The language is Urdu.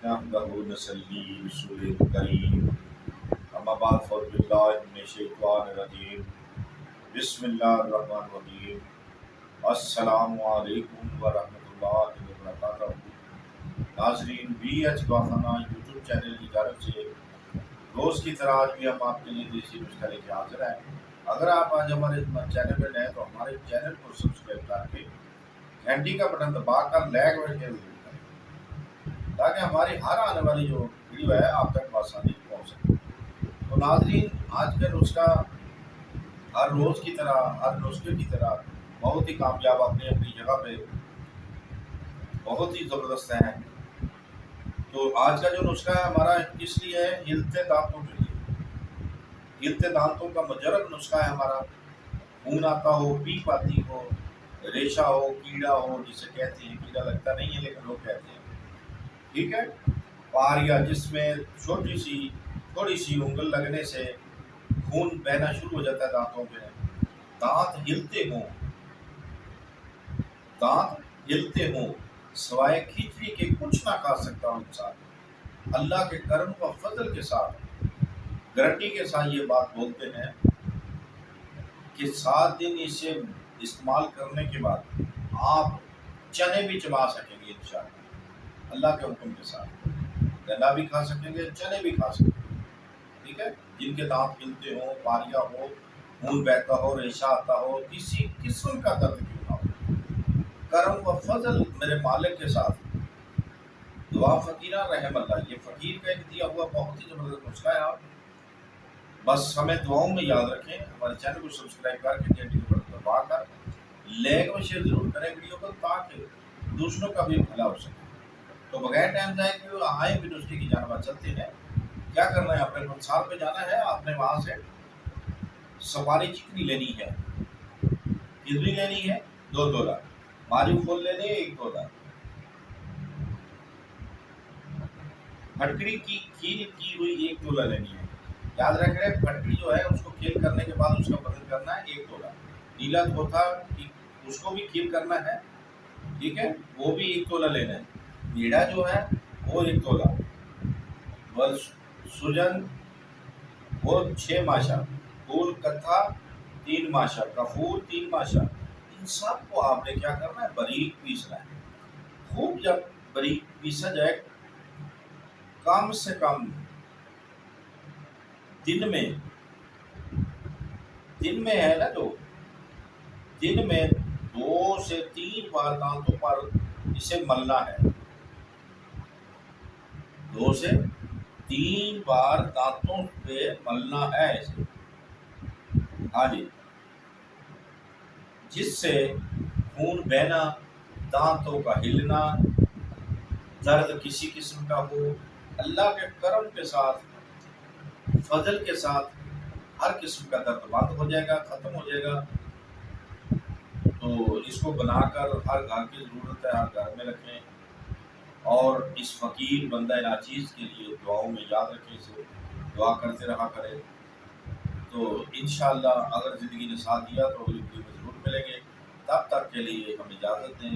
نحمده نصلی رسول کریم اما بعد فاعوذ باللہ من الشیطان الرجیم بسم اللہ الرحمن الرحیم السلام علیکم ورحمۃ اللہ وبرکاتہ۔ ناظرین، بی ایچ دواخانہ یوٹیوب چینل کی جانب سے روز کی طرح آج بھی ہم آپ کے لیے دیسی نسخہ لے کے حاضر ہیں۔ اگر آپ آج ہمارے چینل پہ نئے تو ہمارے چینل کو سبسکرائب کر کے گھنٹی کا بٹن دبا کر لائک اور شیئر ضرور کریں تاکہ ہماری ہر آنے والی جو ویڈیو ہے آپ تک بآسانی پہنچ سکے۔ تو ناظرین، آج کا نسخہ ہر روز کی طرح ہر نسخے کی طرح بہت ہی کامیاب اپنی اپنی جگہ پہ بہت ہی زبردست ہیں۔ تو آج کا جو نسخہ ہے ہمارا کس لیے ہے؟ ہلتے دانتوں کے لیے۔ ہلتے دانتوں کا مجرب نسخہ ہے ہمارا۔ خون آتا ہو، پیپ آتی ہو، ریشہ ہو، کیڑا ہو، جسے کہتے ہیں، کیڑا لگتا نہیں ہے لیکن لوگ کہتے ہیں، ٹھیک ہے، پاریا جس میں تھوڑی سی انگل لگنے سے خون بہنا شروع ہو جاتا ہے دانتوں پہ، دانت ہلتے ہوں سوائے کھچڑی کے کچھ نہ کھا سکتا ہوں انسان۔ اللہ کے کرم و فضل کے ساتھ گارنٹی کے ساتھ یہ بات بولتے ہیں کہ 7 دن اسے استعمال کرنے کے بعد آپ چنے بھی چبا سکیں گے انشاءاللہ، اللہ کے حکم کے ساتھ گنا بھی کھا سکیں گے، چنے بھی کھا سکیں گے، ٹھیک ہے۔ جن کے دانت ہلتے ہوں، پاریا ہو، خون بہتا ہو، ریشہ آتا ہو، کسی قسم کا درد کیوں نہ ہو، کرم و فضل میرے مالک کے ساتھ دعا فقیرہ رحم اللہ، یہ فقیر کا ایک دیا ہوا بہت ہی زبردست نسخہ ہے۔ آپ بس ہمیں دعاؤں میں یاد رکھیں، ہمارے چینل کو سبسکرائب کر کے گھنٹی کو دبا کر لائک اور شیئر ضرور کریں ویڈیو کو تاکہ دوسروں کا بھی بھلا ہو سکے۔ تو بغیر ٹائم ضائع کیے آئے بھی نسخے کی جانب چلتے ہیں۔ کیا کرنا ہے؟ اپنے منصار پہ جانا ہے، آپ نے وہاں سے سواری چکنی لینی ہے، کتنی لینی ہے؟ 2 تولہ، ماری پھول لینے 1 تولہ، پھٹکڑی کی کھیل کی ہوئی 1 تولہ لینی ہے۔ یاد رکھ رہے، پھٹکڑی جو ہے اس کو کھیل کرنے کے بعد اس کا بدل کرنا ہے 1 تولہ۔ نیلا دھوتا اس کو بھی کھیل کرنا ہے، ٹھیک ہے، وہ بھی 1 تولہ لینا ہے۔ میڑا جو ہے وہ 1 تولہ، سجن وہ 6 ماشا، پھول کتھا 3 ماشا، کفور 3 ماشا۔ ان سب کو آپ نے کیا کرنا ہے؟ باریک پیسنا ہے۔ خوب جب باریک پیسا جائے، کم سے کم دن میں ہے نا، جو دن میں 2 سے 3 بار دانتوں پر اسے ملنا ہے، 2 سے 3 بار دانتوں پہ ملنا ہے اسے، ہاں جی، جس سے خون بہنا، دانتوں کا ہلنا، درد کسی قسم کا ہو، اللہ کے کرم کے ساتھ فضل کے ساتھ ہر قسم کا درد بند ہو جائے گا، ختم ہو جائے گا۔ تو اس کو بنا کر ہر گھر کی ضرورت ہے، ہر گھر میں رکھیں اور اس فقیر بندہ ناچیز کے لیے دعاؤں میں یاد رکھیں، اسے دعا کرتے رہا کریں۔ تو انشاءاللہ اگر زندگی نے ساتھ دیا تو اگلی ویڈیو میں ضرور ملیں گے، تب تک کے لیے ہم اجازت دیں۔